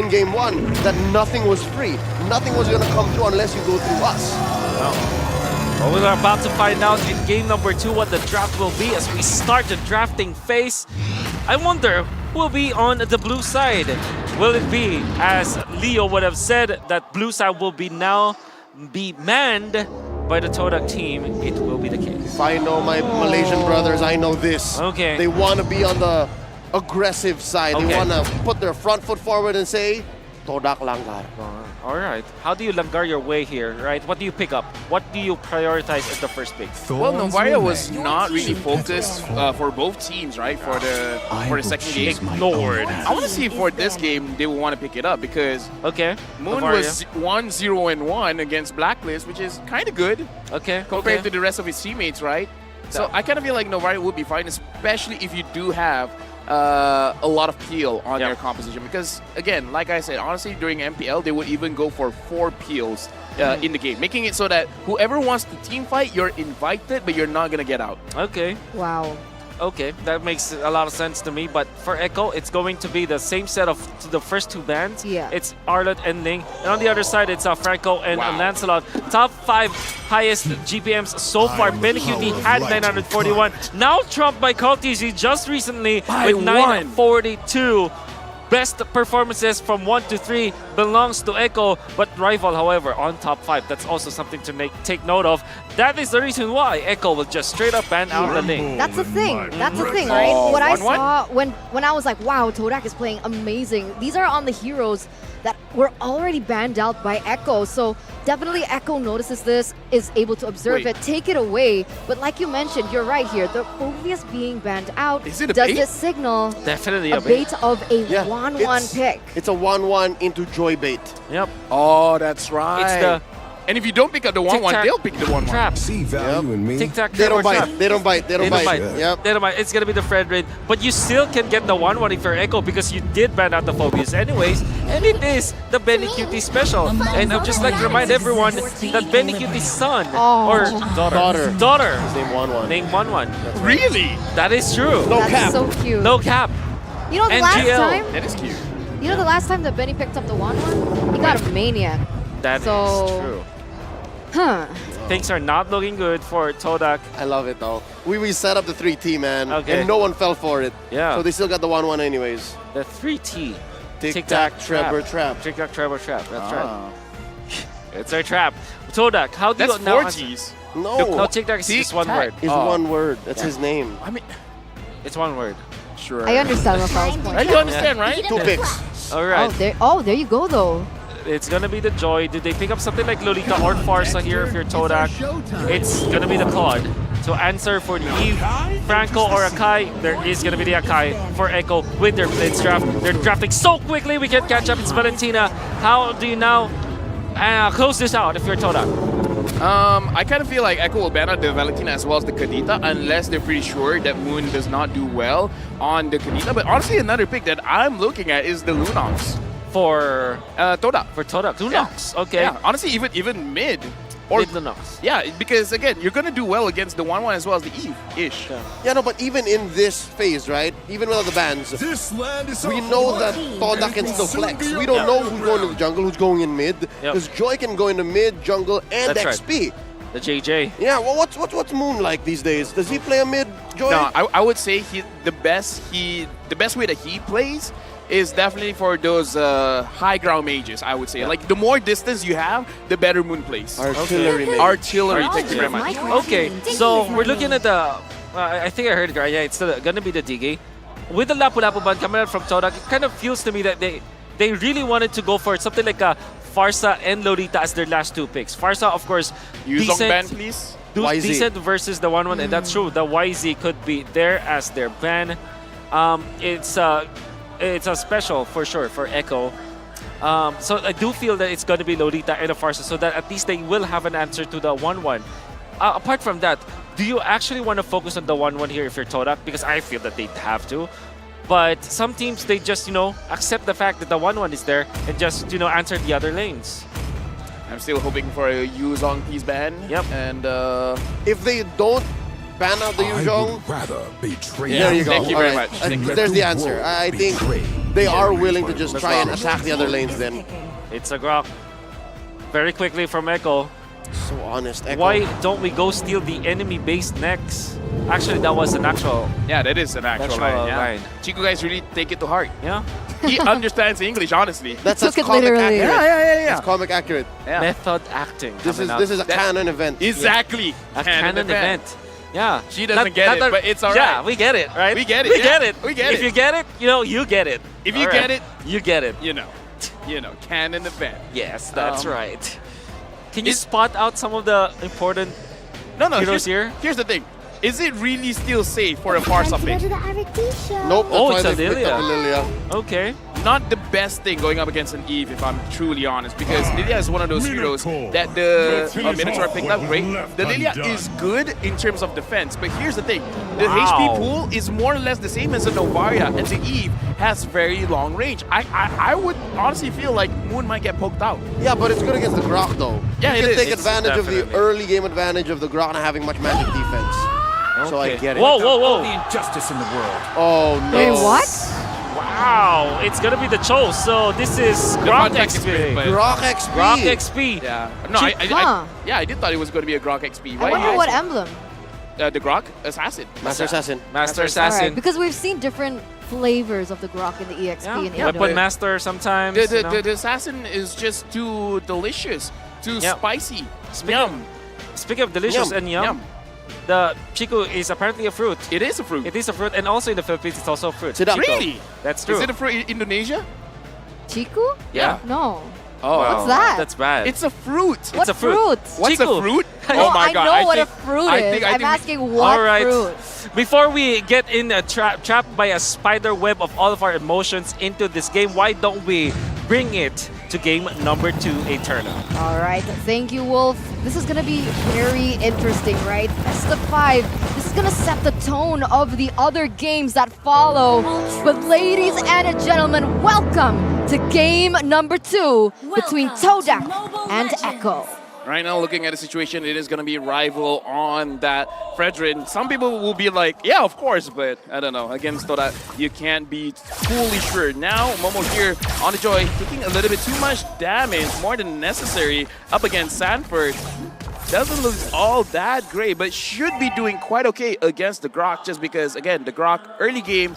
in game one that nothing was free. Nothing was going to come through unless you go through us. Well, we're about to find out in game number 2 what the draft will be as we start the drafting phase. I wonder who will be on the blue side. Will it be, as Leo would have said, that blue side will be now be manned by the todak team? It will be the case. If I know my Malaysian brothers, I know this. Okay. They want to be on the aggressive side. Okay. They want to put their front foot forward and say, todak langgar. All right. How do you langar your way here, right? What do you pick up? What do you prioritize as the first pick? Well, Novaria was not really focused for both teams, right? For the second game. Ignored. I want to see if for this game they will want to pick it up because Okay. Moon Novaria. was 1-0-1 against Blacklist, which is kind of good Okay. compared okay. to the rest of his teammates, right? So I kind of feel like Novaria would be fine, especially if you do have a lot of peel on Yep. your composition. Because again, like I said, honestly, during MPL, they would even go for 4 peels in the game, making it so that whoever wants to team fight, you're invited, but you're not gonna get out. Okay. Wow. Okay, that makes a lot of sense to me. But for Echo, it's going to be the same set of the first 2 bands. Yeah. It's Arlott and Ling. And on the other side, it's Franco and Wow. Lancelot. Top 5 highest GPMs so far. BenQT had 941. Now trumped by CalTZ just recently By with 1. 942. Best performances from 1 to 3 belongs to Echo, but Rival, however, on top 5. That's also something to take note of. That is the reason why Echo will just straight up ban out the Ling. That's the thing. That's the thing, right? Oh, What I 1-1? saw when I was like, wow, todak is playing amazing. These are on the heroes that were already banned out by Echo. So definitely Echo notices this, is able to observe Wait. it, take it away. But like you mentioned, you're right here. The Phobias being banned out Is it a does bait? this signal Definitely a a bait. bait of a Yeah, 1-1 pick. It's a 1-1 into joy bait. Yep. Oh, that's right. It's the and if you don't pick up the 1-1, tic-tac they'll pick the 1-1. trap. See value in me. Tic-tac They trap or don't trap. bite. They don't bite. They don't bite. Yep. They don't mind. It's gonna be the Fred raid, but you still can get the 1-1 if you're Echo because you did ban out the Phobias anyways, and it is the BenQT special. And I'd just like to remind everyone that BenQT's son Oh. or daughter His name 1-1. named 1-1. Really? That is true. No That's cap. so cute. No cap. You know the last NGL. time? That is cute. You know the last time that Benny picked up the 1-1? He got a maniac. That is So- true. Huh. Things are not looking good for Todak. I love it though. We set up the 3T, man, Okay. and no one fell for it. Yeah. So they still got the 1-1 anyways. The 3T. Tic-tac, Trevor, trap. Tic-tac, Trevor, trap. That's right. Ah. It's our trap. Todak, how do That's you now 4 answer- Gs. No, No, Tic-tac is just one word. is Oh. one word. That's his name. I mean, It's one word. sure. I understand Rafael's point. Right? You understand, right? 2 picks. All right. There you go though. It's gonna be the Joy. Did they pick up something like Lolita or Farsa here if you're Todak? It's gonna be the Claude. So answer for the Eve, Franco or Akai, there is gonna be the Akai for Echo with their Blitz draft. They're drafting so quickly we can't catch up. It's Valentina. How do you now close this out if you're Todak? I kind of feel like Echo will ban out the Valentina as well as the Kadita unless they're pretty sure that Moon does not do well on the Kadita. But honestly, another pick that I'm looking at is the Lunox. For Todak. Todak. Lunox. Okay. Yeah, honestly, even mid. Or Mid Lunox. Yeah, because again, you're gonna do well against the 1-1 as well as the Eve-ish. Yeah, no, but even in this phase, right? Even without the bans, This land is we know that Todak can still flex. We don't know who's going to the jungle, who's going in mid. Because Joy can go into mid, jungle, and That's right. XP. The JJ. Yeah, well, what's Moon like these days? Does he play a mid, Joy? No, I would say the best way that he plays is definitely for those high ground mages, I would say. Yeah. Like, the more distance you have, the better Moon plays. Artillery mid. Artillery, Artillery. thank you very much. Okay, so we're looking at the. I think I heard it right. Yeah, it's gonna be the DG. With the Lapu-Lapu ban coming out from Todak, it kind of feels to me that they really wanted to go for something like a Farsa and Lolita as their last 2 picks. Farsa, of course, Yuzong ban, decent, please. YZ. decent versus the 1-1, and that's true. The YZ could be there as their ban. It's a special for sure for Echo. So I do feel that it's going to be Lolita and a Farsa so that at least they will have an answer to the 1-1. Apart from that, do you actually want to focus on the 1-1 here if you're Todak? Because I feel that they'd have to. But some teams, they just, accept the fact that the 1-1 is there and just, answer the other lanes. I'm still hoping for a Yuzong piece ban. Yep. And If they don't ban out the I Yuzhong. would rather betray Yeah, There you go. thank you All very right. much. There's the answer. I think they are willing to just try and attack the other lanes then. It's a Grok. Very quickly from Echo. So honest, Echo. Why don't we go steal the enemy base next? Actually, that was an actual. Yeah, that is an actual line. Yeah. line. Chico guys really take it to heart. Yeah. He understands English, honestly. That's Took it comic literally. accurate. yeah. It's comic accurate. Yeah. Method acting. This coming out. is a That- canon event. Exactly. a canon event. Yeah. She doesn't get it, but it's all Yeah, right. we get it, right? We get it, We yeah. get it. We get if it. you get it, you get it. If you All get it, you get it. you know, canon event. Yes, that's Um, right. Can you is- spot out some of the important No, heroes here? Here's the thing. Is it really still safe for a Farsa pick? Nope. That's Oh, why it's a they picked up Lilia. the Lilia. Okay. Not the best thing going up against an Eve, if I'm truly honest, because Lilia is one of those heroes that the Minotaur picked up great. The Lilia is good in terms of defense, but here's the thing. The Wow. HP pool is more or less the same as the Novaria, and the Eve has very long range. I would honestly feel like Moon might get poked out. Yeah, but it's good against the Grok though. Yeah, you it can is. take It's advantage of the definitely. early game advantage of the Grok not having much magic defense. So I Okay. get it. Whoa, whoa, All the whoa. injustice in the world. Oh no. Wait, what? Wow. It's going to be the Cho. So this is The Grok contact is great, XP. but- Grok XP. Grok XP. Yeah. No, Huh. I did thought it was going to be a Grok XP. I Why wonder you what guys- emblem. The Grok Assassin. Master Assassin. Master All Assassin. right, because we've seen different flavors of the Grok in the EXP Yeah. and Indo. Weapon Master sometimes. The, you know. the Assassin is just too delicious, too Yep. spicy. Speaking- Speaking of delicious Yum. and yum, the Chico is apparently a fruit. It is a fruit. It is a fruit, and also in the Philippines, it's also a fruit. Todak. Really? That's true. Is it a fruit in Indonesia? Chiku? Yeah. No. Oh, Wow, What's that? That's bad. it's a fruit. What a fruit. fruit? What's Chico. a fruit? No, Oh my I god! know what think, a fruit I is. think, I I'm think we- asking what All right. fruit. Before we get in a trapped by a spider web of all of our emotions into this game, why don't we bring it to game number 2, Eterna? All right, thank you, Wolf. This is gonna be very interesting, right? Best of 5. This is gonna set the tone of the other games that follow. But ladies and gentlemen, welcome to game number 2 between Todak and Echo. Right now, looking at the situation, it is going to be rival on that Fredrin. Some people will be like, yeah, of course, but I don't know. Against Toda, you can't be fully sure. Now, Momo here on the Joy, taking a little bit too much damage, more than necessary, up against Sanford. Doesn't look all that great, but should be doing quite okay against the Grok, just because, again, the Grok early game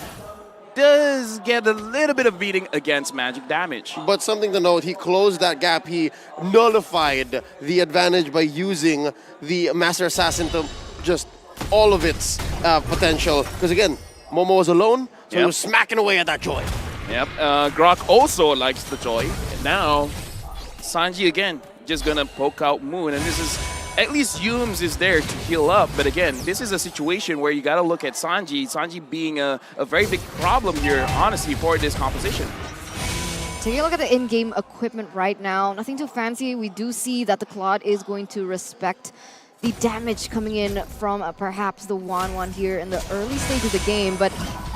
does get a little bit of beating against magic damage. But something to note, he closed that gap. He nullified the advantage by using the Master Assassin to just all of its potential. Because again, Momo was alone, so he Yep. was smacking away at that Joy. Yep, Grok also likes the Joy. And now, Sanji again, just gonna poke out Moon. And this is, at least Yums is there to heal up. But again, this is a situation where you gotta look at Sanji. Sanji being a very big problem here, honestly, for this composition. Taking a look at the in-game equipment right now, nothing too fancy. We do see that the Claude is going to respect the damage coming in from perhaps the 1-1 here in the early stage of the game, but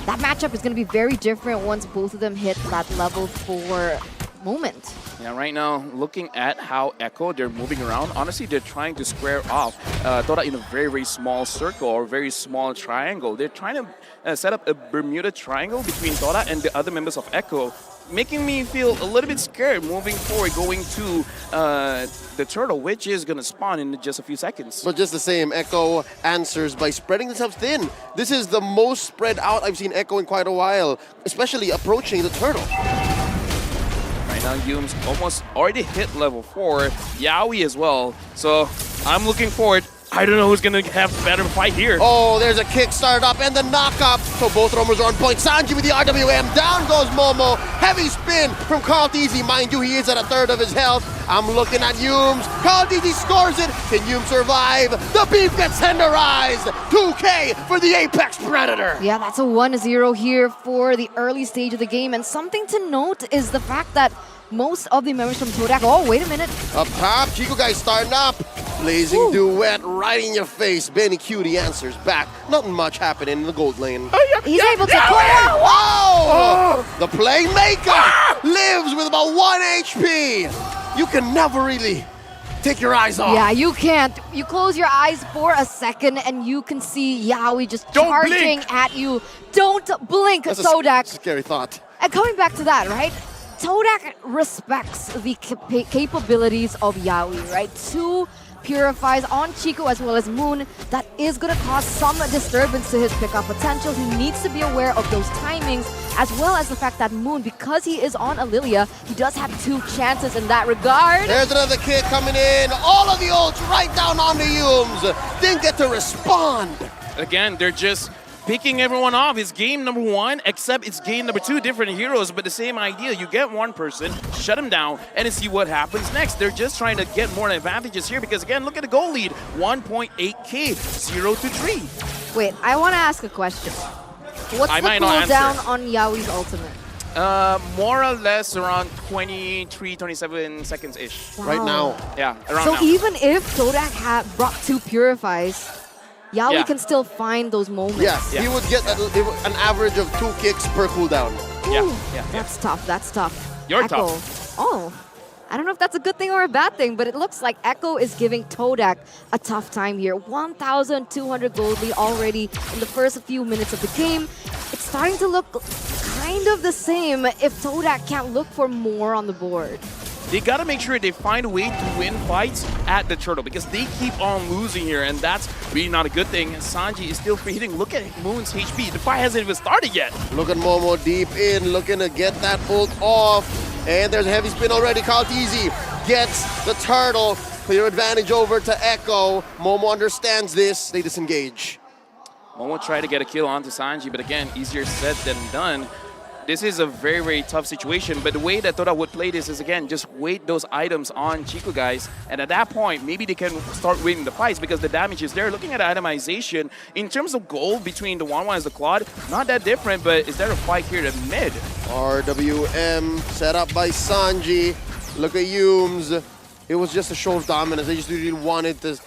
that matchup is going to be very different once both of them hit that level 4 moment. Yeah, right now, looking at how Echo, they're moving around, honestly, they're trying to square off Toda in a very, very small circle or very small triangle. They're trying to set up a Bermuda Triangle between Toda and the other members of Echo, making me feel a little bit scared moving forward, going to the turtle, which is going to spawn in just a few seconds. But just the same, Echo answers by spreading themselves thin. This is the most spread out I've seen Echo in quite a while, especially approaching the turtle. Right now, Yums almost already hit level 4, Yaoi as well. So I'm looking forward. I don't know who's going to have a better fight here. Oh, there's a kick started up and the knock-up. So both roamers are on point. Sanji with the RWM. Down goes Momo. Heavy spin from Carl Teasy. Mind you, he is at a third of his health. I'm looking at Yums. Carl Teasy scores it. Can Yums survive? The beef gets tenderized. 2K for the Apex Predator. Yeah, that's a 1-0 here for the early stage of the game. And something to note is the fact that most of the members from Todak... Oh, wait a minute. Up top, Chico guys starting up. Blazing Ooh. duet right in your face. Benny Cutie answers back. Nothing much happening in the gold lane. He's able to pull out. Oh! The playmaker lives with about 1 HP. You can never really take your eyes off. Yeah, you can't. You close your eyes for a second and you can see Yaoi just Don't charging blink. at you. Don't blink, That's a todak. scary thought. And coming back to that, right? Todak respects the capabilities of Yaoi, right? 2 purifies on Chico as well as Moon. That is going to cause some disturbance to his pickup potential. He needs to be aware of those timings, as well as the fact that Moon, because he is on Alilia, he does have 2 chances in that regard. There's another kick coming in. All of the ults right down on the Yumes. Didn't get to respond. Again, they're just picking everyone off. It's game number 1, except it's game number 2, different heroes, but the same idea. You get one person, shut him down, and then see what happens next. They're just trying to get more advantages here because, again, look at the goal lead. 1.8k, 0-3. Wait, I want to ask a question. What's I the might not cooldown answer. on Yaoi's ultimate? More or less around 23, 27 seconds-ish. Right Wow. now. Yeah, around So now. even if Todak had brought 2 purifies, Yaoi Yeah. can still find those moments. Yes, he would get an average of 2 kicks per cooldown. Yeah, Ooh, yeah. That's tough. That's tough. You're Echo. tough. Oh, I don't know if that's a good thing or a bad thing, but it looks like Echo is giving Todak a tough time here. 1,200 gold lead already in the first few minutes of the game. It's starting to look kind of the same if Todak can't look for more on the board. They gotta make sure they find a way to win fights at the turtle because they keep on losing here, and that's really not a good thing. Sanji is still free hitting. Look at Moon's HP. The fight hasn't even started yet. Look at Momo deep in, looking to get that ult off. And there's a heavy spin already. Kaltizi gets the turtle. Clear advantage over to Echo. Momo understands this. They disengage. Momo tried to get a kill onto Sanji, but again, easier said than done. This is a very, very tough situation, but the way that Toda would play this is, again, just wait those items on Chico, guys, and at that point, maybe they can start winning the fights because the damage is there. Looking at itemization, in terms of gold between the 1-1 and the Claude, not that different, but is there a fight here at mid? RWM set up by Sanji. Look at Yumes. It was just a show of dominance. They just really wanted to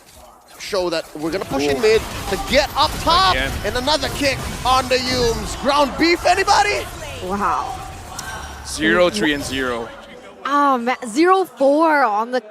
show that we're gonna push in mid to get up top. Again. And another kick on the Yumes. Ground beef, anybody? Wow. 0-3-0. Oh man, 0-4 on the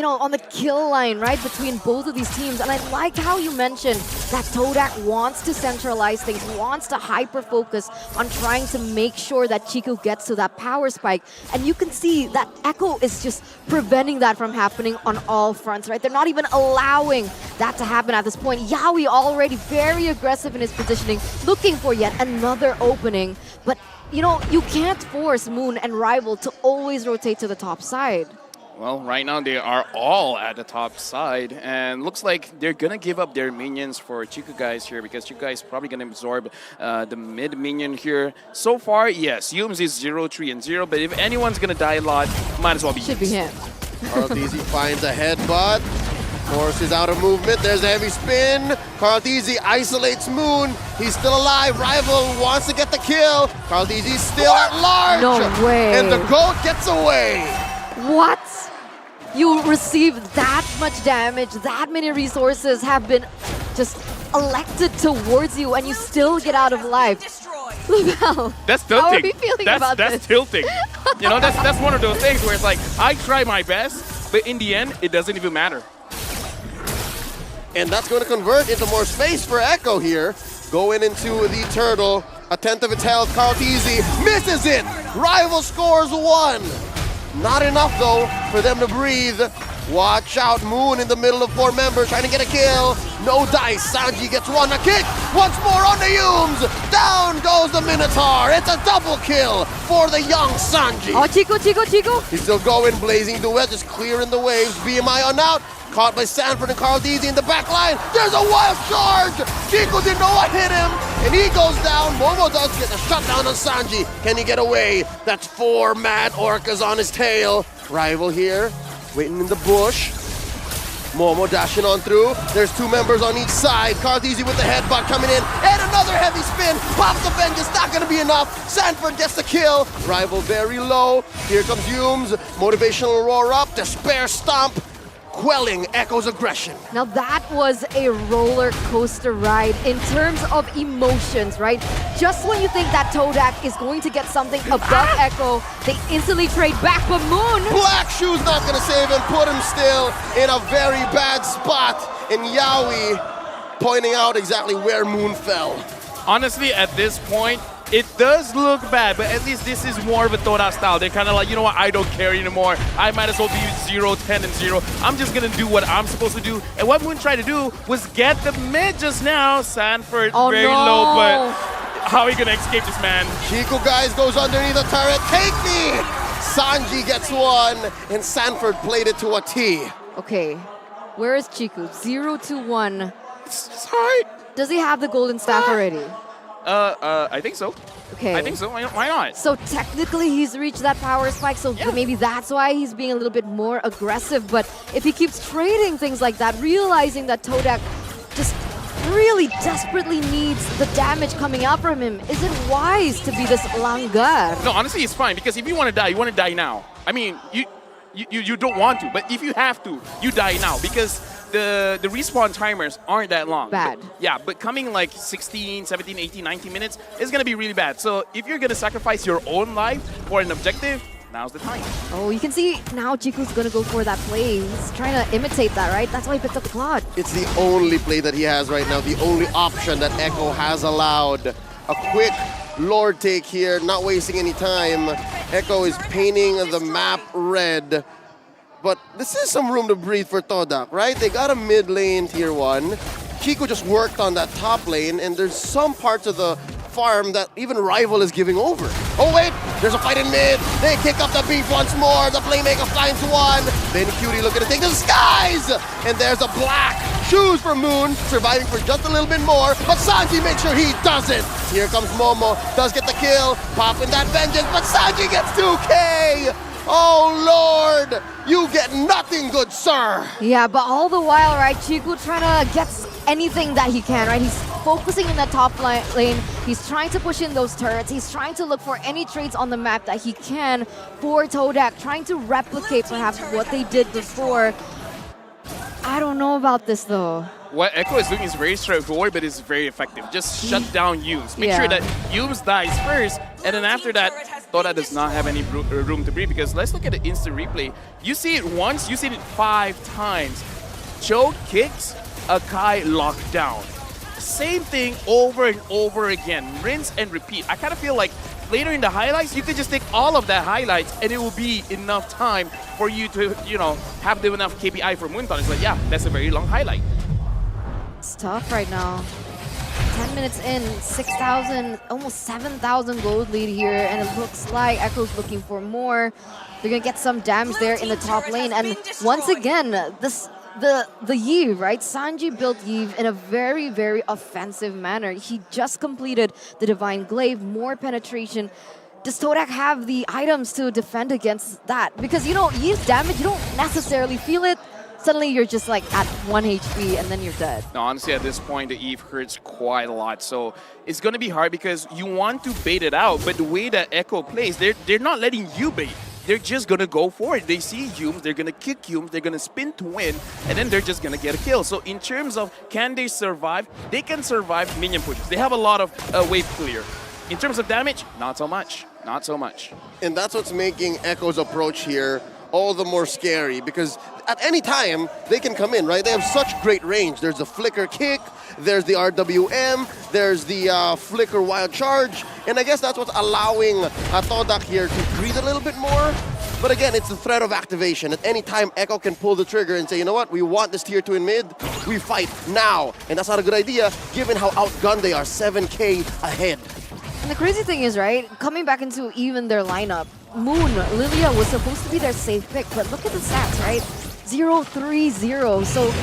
on the kill line, right, between both of these teams. And I like how you mentioned that Todak wants to centralize things, wants to hyper-focus on trying to make sure that Chico gets to that power spike. And you can see that Echo is just preventing that from happening on all fronts, right? They're not even allowing that to happen at this point. Yaoi already very aggressive in his positioning, looking for yet another opening. But, you can't force Moon and Rival to always rotate to the top side. Well, right now they are all at the top side, and looks like they're gonna give up their minions for Chico guys here because Chico guys probably gonna absorb the mid minion here. So far, yes, Yumes is 0-3-0, but if anyone's gonna die a lot, might as well be Should be Yumes. him. Carlteasy finds a headbutt. Force is out of movement. There's a heavy spin. Carlteasy isolates Moon. He's still alive. Rival wants to get the kill. Carlteasy's still at large. No way. And the GOAT gets away. What? You received that much damage, that many resources have been just elected towards you, and you still get out of life. Lavelle, That's tilting. how are you feeling about that's this? tilting. That's one of those things where it's like, I try my best, but in the end, it doesn't even matter. And that's going to convert into more space for Echo here. Going into the turtle. A tenth of its health. Carlteasy misses it. Rival scores 1. Not enough, though, for them to breathe. Watch out, Moon in the middle of 4 members trying to get a kill. No dice. Sanji gets 1. A kick. Once more on the Yumes. Down goes the Minotaur. It's a double kill for the young Sanji. Oh, Chico. He's still going. Blazing duet, just clearing the waves. BMI on out. Caught by Sanford and Carlteasy in the back line. There's a wild charge. Chico didn't know what hit him. And he goes down. Momo does get the shutdown on Sanji. Can he get away? That's 4 mad orcas on his tail. Rival here, waiting in the bush. Momo dashing on through. There's 2 members on each side. Carlteasy with the headbutt coming in. And another heavy spin. Pops the vengeance. Not going to be enough. Sanford gets the kill. Rival very low. Here comes Yumes. Motivational roar up. Despair stomp. quelling Echo's aggression. Now that was a roller coaster ride in terms of emotions, right? Just when you think that todak is going to get something above Echo, they instantly trade back, but Moon... Black Shoe's not gonna save him, put him still in a very bad spot. And Yaoi pointing out exactly where Moon fell. Honestly, at this point, it does look bad, but at least this is more of a todak style. They're kind of like, you know what, I don't care anymore. I might as well be 0, 10, and 0. I'm just going to do what I'm supposed to do. And what Moon tried to do was get the mid just now. Sanford very low, but how are you going to escape this, man? Chico, guys, goes underneath the turret. Take me! Sanji gets one, and Sanford played it to a T. Okay, where is Chiku? 0 to 1. It's hard. Does he have the golden staff already? I think so. Okay. I think so. Why not? So technically he's reached that power spike, so maybe that's why he's being a little bit more aggressive. But if he keeps trading things like that, realizing that todak just really desperately needs the damage coming out from him, is it wise to be this langgar? No, honestly, it's fine, because if you want to die now. I mean, you don't want to, but if you have to, you die now, because the respawn timers aren't that long. Bad. But coming like 16, 17, 18, 19 minutes is going to be really bad. So if you're going to sacrifice your own life for an objective, now's the time. Oh, you can see now Chiku's going to go for that play. He's trying to imitate that, right? That's why he picked up the Claude. It's the only play that he has right now, the only option that Echo has allowed. A quick Lord take here, not wasting any time. Echo is painting the map red. But this is some room to breathe for todak, right? They got a mid lane tier 1. Chico just worked on that top lane, and there's some parts of the farm that even Rival is giving over. Oh wait, there's a fight in mid. They kick up the beef once more. The playmaker finds one. Then Cutie looking to take the skies. And there's a black shoes for Moon, surviving for just a little bit more. But Sanji makes sure he doesn't. Here comes Momo, does get the kill, popping that vengeance, but Sanji gets 2K. Oh Lord, you get nothing, good sir. Yeah, but all the while, right, Chiku trying to get anything that he can, right? He's focusing in the top lane. He's trying to push in those turrets. He's trying to look for any trades on the map that he can for todak, trying to replicate perhaps what they did before. I don't know about this though. What Echo is doing is very straightforward, but it's very effective. Just shut down Yumes. Make sure that Yumes dies first, and then after that, todak does not have any room to breathe, because let's look at the instant replay. You see it once, you see it 5 times. Choke kicks, Akai locked down. Same thing over and over again. Rinse and repeat. I kind of feel like later in the highlights, you could just take all of that highlights and it will be enough time for you to, you know, have enough KPI for Moonton. It's like, yeah, that's a very long highlight. It's tough right now. 10 minutes in, 6,000, almost 7,000 gold lead here, and it looks like Echo's looking for more. They're gonna get some damage there in the top lane, and once again, the Yve, right? Sanji built Yve in a very, very offensive manner. He just completed the Divine Glaive, more penetration. Does todak have the items to defend against that? Because, you know, Yve's damage, you don't necessarily feel it. Suddenly you're just like at 1 HP and then you're dead. No, honestly, at this point, the Eve hurts quite a lot. So it's going to be hard because you want to bait it out, but the way that Echo plays, they're not letting you bait. They're just going to go for it. They see Yumes, they're going to kick Yumes, they're going to spin to win, and then they're just going to get a kill. So in terms of can they survive, they can survive minion pushes. They have a lot of wave clear. In terms of damage, not so much. Not so much. And that's what's making Echo's approach here all the more scary, because at any time they can come in, right? They have such great range. There's the flicker kick, there's the RWM, there's the flicker wild charge, and I guess that's what's allowing todak here to breathe a little bit more. But again, it's the threat of activation. At any time, Echo can pull the trigger and say, you know what, we want this tier 2 in mid, we fight now. And that's not a good idea, given how outgunned they are, 7K ahead. And the crazy thing is, right, coming back into even their lineup, Moon, Lilia was supposed to be their safe pick, but look at the stats, right? 0-3-0, so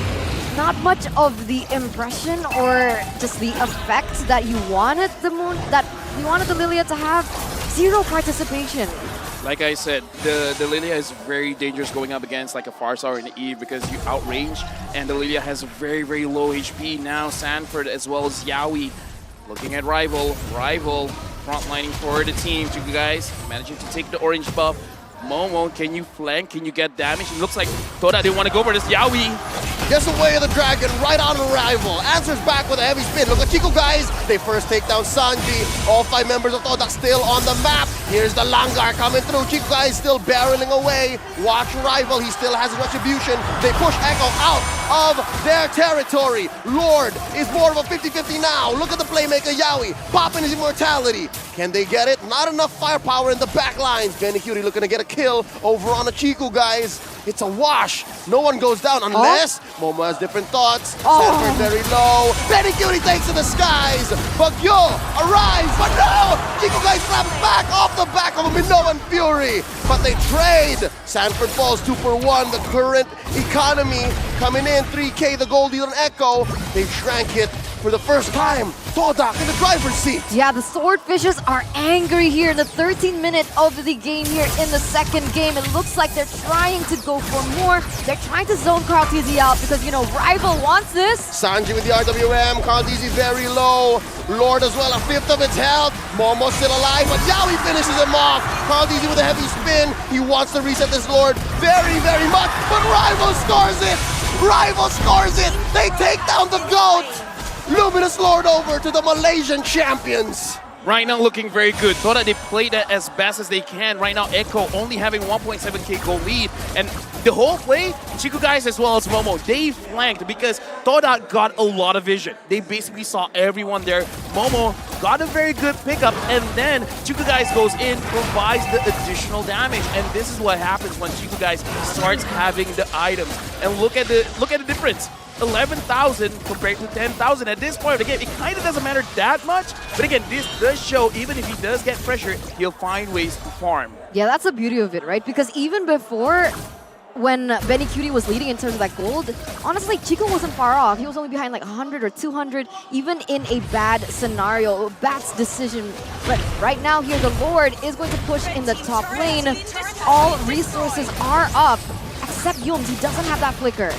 not much of the impression or just the effect that you wanted the Moon, that you wanted the Lilia to have. 0 participation. Like I said, the Lilia is very dangerous going up against like a Farsa or an Eve because you outrange, and the Lilia has very, very low HP. Now Sanford as well as Yaoi looking at Rival frontlining for the team. You guys managing to take the orange buff. Momo, can you flank? Can you get damage? It looks like todak didn't want to go for this. Yawi. Gets away of the dragon, right on arrival. Answers back with a heavy spin. Look at Chico, guys. They first take down Sanji. All 5 members of todak still on the map. Here's the Langar coming through. Chico, guys, still barreling away. Watch rival. He still has his retribution. They push Echo out of their territory. Lord is more of a 50-50 now. Look at the playmaker, Yawi, popping his immortality. Can they get it? Not enough firepower in the back lines. Benny Cutie looking to get a kill over on the Chico, guys. It's a wash. No one goes down unless Momo has different thoughts. Sanford very low. Benny Cutie takes to the skies. Bagyo arrives, but no! Chico, guys, slaps back off the back of a Minoan Fury. But they trade. Sanford falls 2 for 1. The current economy coming in. 3K, the gold deal on Echo. They shrank it for the first time. Todak in the driver's seat. Yeah, the Swordfishes are angry here in the 13th minute of the game here in the second game. It looks like they're trying to go for more. They're trying to zone Carl TZ out because, you know, rival wants this. Sanji with the RWM. Carl DZ very low. Lord as well, a 5th of its health. Momo still alive, but Yawi finishes him off. Carl DZ with a heavy spin. He wants to reset this Lord very, very much, but Rival scores it. Rival scores it. They take down the GOAT. Luminous Lord over to the Malaysian champions. Right now looking very good. Todak, they played that as best as they can. Right now, Echo only having 1.7k goal lead. And the whole play, Chico, guys, as well as Momo, they flanked because Todak got a lot of vision. They basically saw everyone there. Momo got a very good pickup, and then Chico, guys, goes in, provides the additional damage. And this is what happens when Chico, guys, starts having the items. And look at the difference. 11,000 compared to 10,000 at this point of the game. It kind of doesn't matter that much, but again, this does show even if he does get pressure, he'll find ways to farm. Yeah, that's the beauty of it, right? Because even before, when Benny Cutie was leading in terms of that gold, honestly, Chico wasn't far off. He was only behind like 100 or 200, even in a bad scenario, bad decision. But right now here, the Lord is going to push in the top lane. All resources are up, except Yums. He doesn't have that flicker.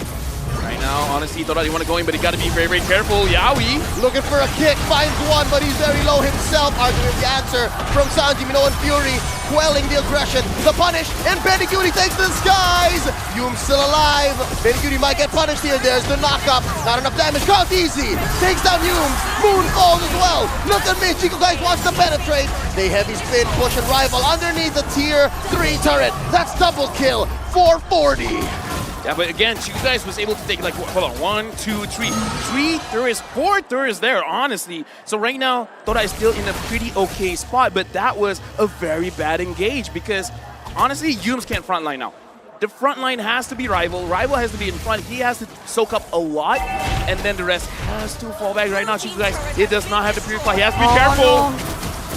Right now, honestly, Todak, you want to go in, but he got to be very, very careful. Yawi. Looking for a kick, finds one, but he's very low himself. Arguing the answer from Sanji, Minoan Fury, quelling the aggression, the punish, and Benny Cutie takes the skies. Yum's still alive. Benny Cutie might get punished here. There's the knock-up. Not enough damage. Carl easy. Takes down Yums. Moon falls as well. Look at me. Chico, guys, wants to penetrate. They heavy spin, push and rival underneath the tier 3 turret. That's double kill. 440. Yeah, but again, you guys was able to take like, hold on, 1, 2, 3. 3 turrets, 4 turrets there, honestly. So right now, Todak is still in a pretty okay spot, but that was a very bad engage because honestly, Yums can't frontline now. The front line has to be Rival. Rival has to be in front. He has to soak up a lot, and then the rest has to fall back. Right now, Chico, guys, he does not have to purify. He has to be careful. No.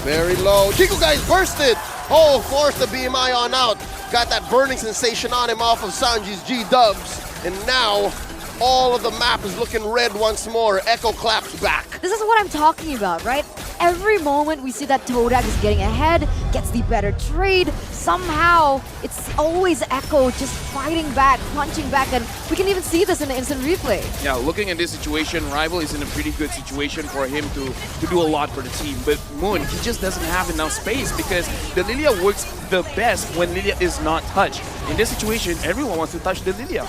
Very low. Chico, guys, bursted. Oh, forced the BMI on out. Got that burning sensation on him off of Sanji's G-dubs. And now, all of the map is looking red once more. Echo claps back. This is what I'm talking about, right? Every moment we see that Todak is getting ahead, gets the better trade, somehow it's always Echo just fighting back, punching back, and we can even see this in the instant replay. Yeah, looking at this situation, Rival is in a pretty good situation for him to do a lot for the team. But Moon, he just doesn't have enough space because the Lilia works the best when Lilia is not touched. In this situation, everyone wants to touch the Lilia.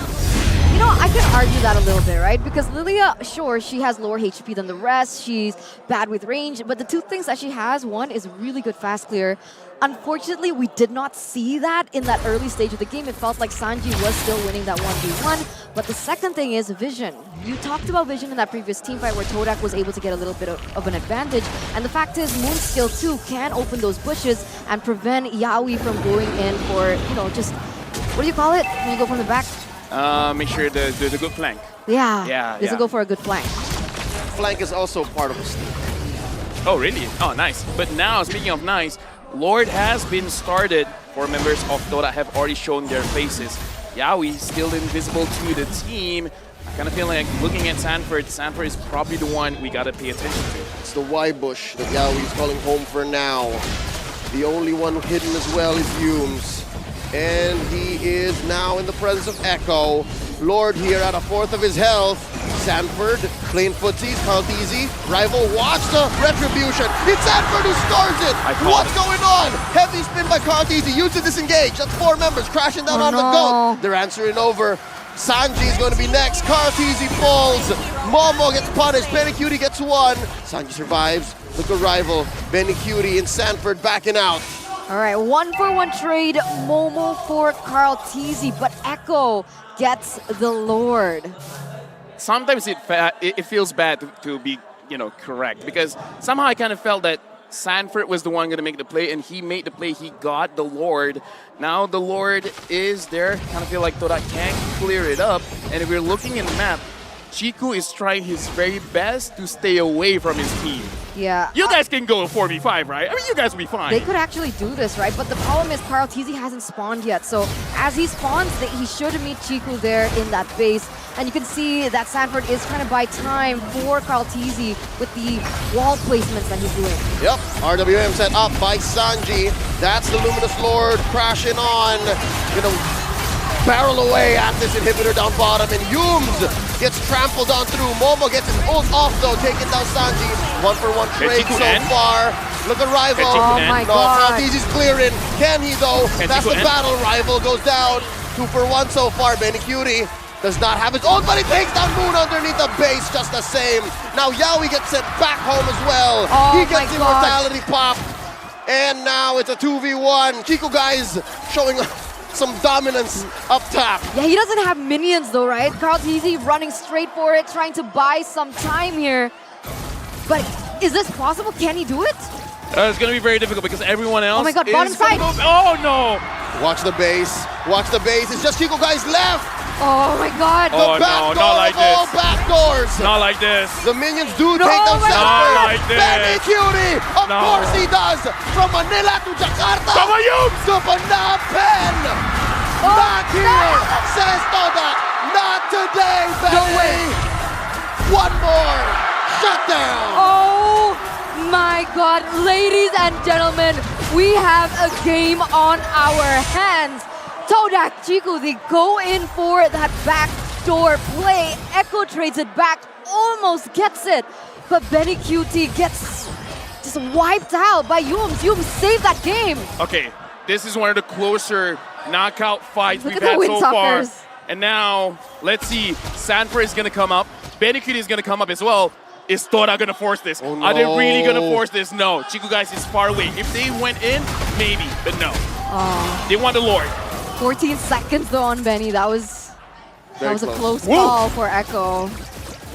You know, I can argue that a little bit, right? Because Lilia, sure, she has lower HP than the rest. She's bad with range. But the two things that she has, one is really good fast clear. Unfortunately, we did not see that in that early stage of the game. It felt like Sanji was still winning that 1v1. But the second thing is vision. You talked about vision in that previous team fight where Todak was able to get a little bit of an advantage. And the fact is, Moon's skill too can open those bushes and prevent Yawi from going in for, you know, just, what do you call it when you go from the back? Make sure the good flank. Yeah, doesn't go for a good flank. Flank is also part of the sneak. Oh, really? Oh, nice. But now, speaking of nice, Lord has been started for members of Todak have already shown their faces. Yawi still invisible to the team. I kind of feel like looking at Sanford is probably the one we got to pay attention to. It's the Y bush that Yawi is calling home for now. The only one hidden as well is Yums. And he is now in the presence of Echo. Lord here at a 4th of his health. Sanford playing footsies, Carl easy. Rival, watch the retribution. It's Sanford who scores it. What's going on? Heavy spin by Carl Easy. Used to disengage. That's 4 members crashing down on the goat. They're answering over. Sanji is going to be next. Carl Easy falls. Momo gets punished. Benny Cutie gets 1. Sanji survives. Look at rival. Benny Cutie and Sanford backing out. All right, 1-for-1 trade. Momo for Carl Teasy, but Echo gets the Lord. Sometimes it feels bad to be, correct, because somehow I kind of felt that Sanford was the one going to make the play, and he made the play. He got the Lord. Now the Lord is there. Kind of feel like todak can clear it up. And if we're looking in the map, Chiku is trying his very best to stay away from his team. Yeah. You guys can go 4v5, right? I mean, you guys will be fine. They could actually do this, right? But the problem is Carl Teasy hasn't spawned yet. So as he spawns, he should meet Chiku there in that base. And you can see that Sanford is trying to buy time for Carl Teasy with the wall placements that he's doing. Yep, RWM set up by Sanji. That's the Luminous Lord crashing on. Barrel away at this inhibitor down bottom, and Yooms gets trampled on through. Momo gets his ult off though, taking down Sanji. 1-for-1 trade so far. Look at rival. Oh my God. Easy's clearing. Can he though? That's the end? battle. Rival goes down. 2-for-1 so far. Benny Cutie does not have his ult, but he takes down Moon underneath the base just the same. Now Yaoi gets sent back home as well. Oh He gets my God. immortality pop. And now it's a 2v1. Chico guys showing some dominance up top. Yeah, he doesn't have minions though, right? Carl Teasy running straight for it, trying to buy some time here. But is this possible? Can he do it? It's going to be very difficult because everyone else Oh my God, is bottom side. gonna move. Oh, no. Watch the base. Watch the base. It's just Chico guys left. Oh my God. Oh, The back no, door not like of all this. back doors. Not like this. The minions do No, take down my Sanford. God. Not like this. Benny Cutie, of No. course he does. From Manila to Jakarta. Tama yun! To Phnom Penh. Not here, says todak. Not today, Benny. No way. One more. Shut down. Oh my God. Ladies and gentlemen, we have a game on our hands. Todak, Chiku, they go in for that backdoor play. Echo trades it back, almost gets it. But Benny QT gets just wiped out by Yooms. Yooms saved that game. Okay, this is one of the closer knockout fights Look we've at the had so far. Windsuckers. And now, let's see. Sanford is going to come up. Benny Cutie is going to come up as well. Is Toda going to force this? Oh, Are they no. really going to force this? No. Chiku guys is far away. If they went in, maybe, but no. They want the Lord. 14 seconds though on Benny. That was Very a close. close Woo. call for Echo.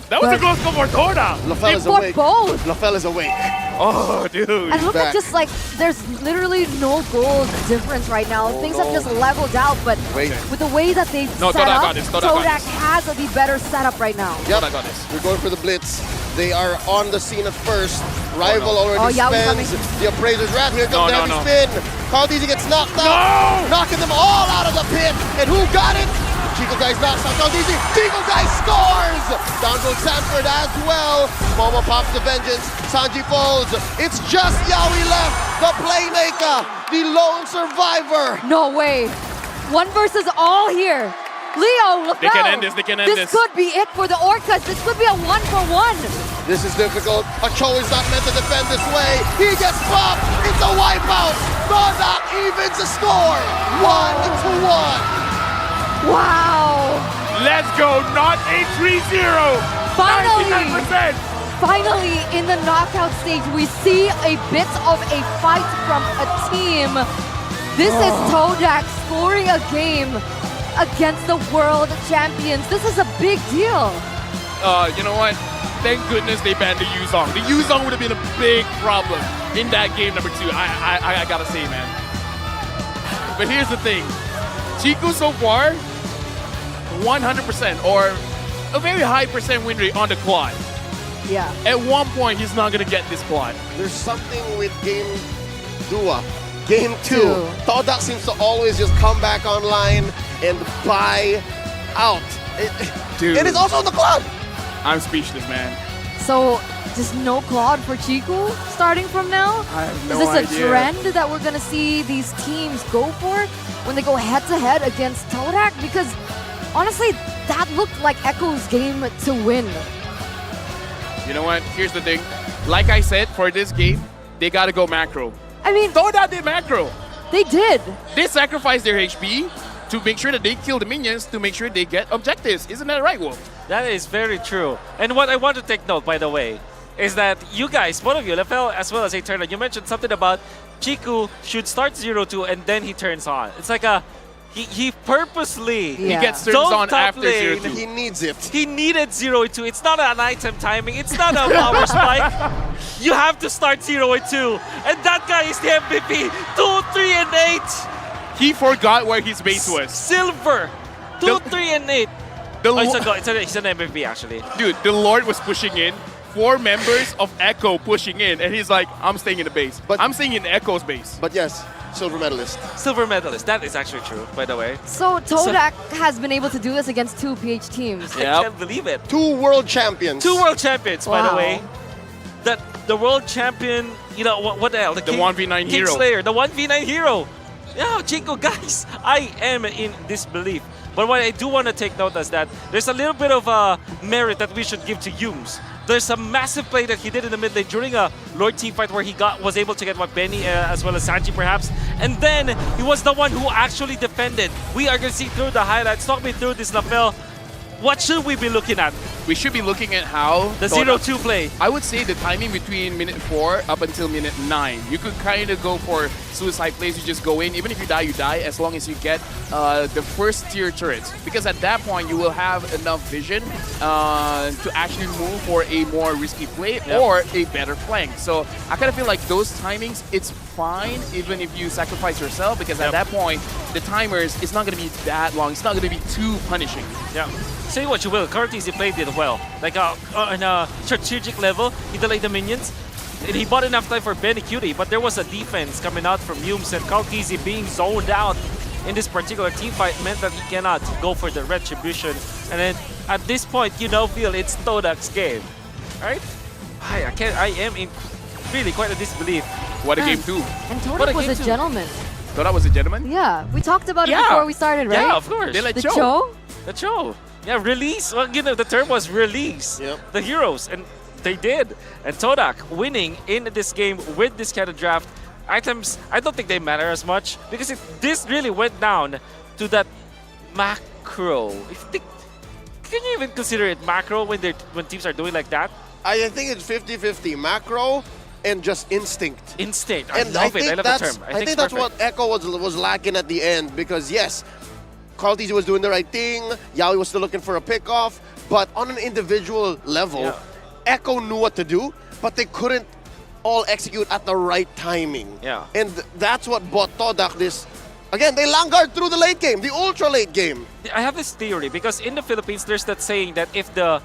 That was But- a close call for Toda. LaFell is For awake. both. LaFell is awake. Oh, dude. And look back. at just like, there's literally no goal difference right now. Things have just leveled out, but Wait. with the way that they've No, set Todak up, got this, Todak got Todak this. has the better setup right now. Yep, Toda got this. we're going for the blitz. They are on the scene at first. Rival already Oh, Yaoi's spends. coming. The appraiser's rat. Here comes the No, heavy no. spin. Caldese gets knocked out. Knocking them all out of the pit. And who got it? Chico Guys knocks out Caldese. Chico Guys scores! Down goes Sanford as well. Momo pops the vengeance. Sanji falls. It's just Yaoi left. The playmaker. The lone survivor. No way. One versus all here. Leo, LaFell. They can end this, they can end this. This could be it for the Orcas. This could be a 1-for-1. This is difficult. Acho is not meant to defend this way. He gets popped. It's a wipeout. Todak evens the score. 1-1. Wow. Let's go. Not a 3-0. Finally. 99%. Finally, in the knockout stage, we see a bit of a fight from a team. This is Todak scoring a game against the world champions. This is a big deal. You know what? Thank goodness they banned the Yuzong. The Yuzong would have been a big problem in that game number 2. I gotta say, man. But here's the thing. Chico so far, 100% or a very high percent win rate on the quad. Yeah. At one point, he's not gonna get this quad. There's something with game Dua. Game 2. Two. Todak seems to always just come back online and buy out. Dude. It is also on the cloud. I'm speechless, man. So, just no Claude for Chico starting from now? I have no Is this idea. a trend that we're gonna see these teams go for when they go head-to-head against Todak? Because honestly, that looked like Echo's game to win. You know what? Here's the thing. Like I said, for this game, they gotta go macro. I mean, Toda did macro. they did. They sacrificed their HP to make sure that they kill the minions to make sure they get objectives. Isn't that right, Wolf? That is very true. And what I want to take note, by the way, is that you guys, both of you, LFL as well as Eternal, you mentioned something about Chiku should start 0-2 and then he turns on. It's like he purposely Yeah. He gets turns Don't on top after lane. 0-2. He needs it. He needed 0-2. It's not an item timing. It's not a power spike. You have to start 0-2. And that guy is the MVP. 2, 3, and 8. He forgot where his base was. Silver. 2, 3, and 8. The Oh, Lo- he's an MVP, actually. Dude, the Lord was pushing in. 4 members of Echo pushing in. And he's like, I'm staying in the base. But- I'm staying in Echo's base. But yes, silver medalist. Silver medalist. That is actually true, by the way. So todak has been able to do this against 2 PH teams. Yep. I can't believe it. 2 world champions. 2 world champions, by the Wow. way. That the world champion, you know, what the hell? The 1v9 hero. Kingslayer, the 1v9 hero. Yeah, Chico, guys, I am in disbelief. But what I do want to take note is that there's a little bit of merit that we should give to Yumes. There's a massive play that he did in the mid lane during a Lord team fight where he was able to get what Benny as well as Sanji perhaps. And then he was the one who actually defended. We are going to see through the highlights. Talk me through this, Lafel. What should we be looking at? We should be looking at how The Toda- 0-2 play. I would say the timing between minute 4 up until minute 9. You could kind of go for suicide plays. You just go in. Even if you die, as long as you get the first tier turrets. Because at that point, you will have enough vision to actually move for a more risky play or a better flank. So I kind of feel like those timings, it's fine even if you sacrifice yourself. Because at that point, the timers, it's not going to be that long. It's not going to be too punishing. Yeah. Say what you will, Curtis, he played it well. Like on a strategic level, he delayed the minions. And he bought enough time for Benny Cutie, but there was a defense coming out from Yumes, and Kalkizi being zoned out in this particular team fight meant that he cannot go for the retribution. And then at this point, you now feel it's Todak's game. Right? I am in really quite a disbelief. What a game 2. And What a todak was game a too. gentleman. Thought I was a gentleman? Yeah, we talked about it Yeah. before we started, right? Yeah, of course. They let The Cho. Cho? The show. Yeah, release. Well, you know, the term was release. Yep. The heroes, and they did. And Todak winning in this game with this kind of draft. Items, I don't think they matter as much because this really went down to that macro. Can you even consider it macro when teams are doing like that? I think it's 50-50 macro and just instinct. Instinct. I And love it. I love the that's, term. I think think it's that's perfect. what Echo was lacking at the end because yes, Carl TZ was doing the right thing. Yaoi was still looking for a pickoff, but on an individual level, Yeah. Echo knew what to do, but they couldn't all execute at the right timing. Yeah. And that's what bought Todak this. Again, they langard through the late game, the ultra late game. I have this theory because in the Philippines, there's that saying that if the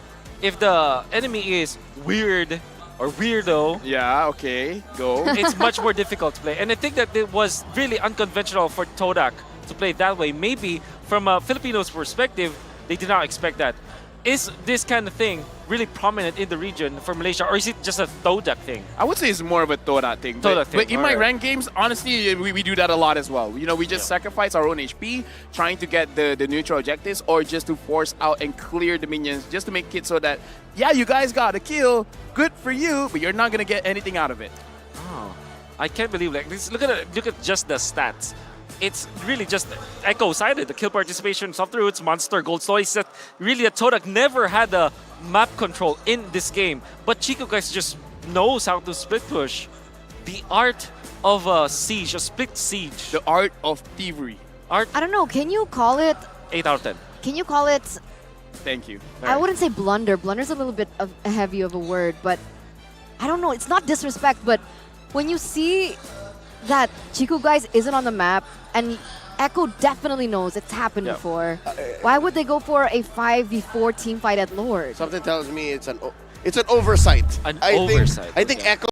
enemy is weird or weirdo, Yeah, okay, go. it's much more difficult to play. And I think that it was really unconventional for Todak to play that way. Maybe from a Filipino's perspective, they did not expect that. Is this kind of thing really prominent in the region for Malaysia, or is it just a Todak thing? I would say it's more of a Toda thing. Toda thing, But in my alright. ranked games, honestly, we do that a lot as well. You know, we just sacrifice our own HP, trying to get the neutral objectives, or just to force out and clear the minions, just to make it so that, yeah, you guys got a kill, good for you, but you're not going to get anything out of it. Oh, I can't believe like this. Look at just the stats. It's really just Echo-sided. The kill participation, soft roots, monster, gold stories. That really, Todak never had the map control in this game. But Chico guys just knows how to split push. The art of a siege, a split siege. The art of thievery. Art I don't know, can you call it, 8 out of 10. can you call it, Thank you. I wouldn't say blunder. Blunder's a little bit heavy of a word, but I don't know, it's not disrespect, but when you see that Chico guys isn't on the map, and Echo definitely knows it's happened Yeah. before, why would they go for a 5v4 team fight at Lord? Something tells me it's an oversight. An I oversight, I think yeah. Echo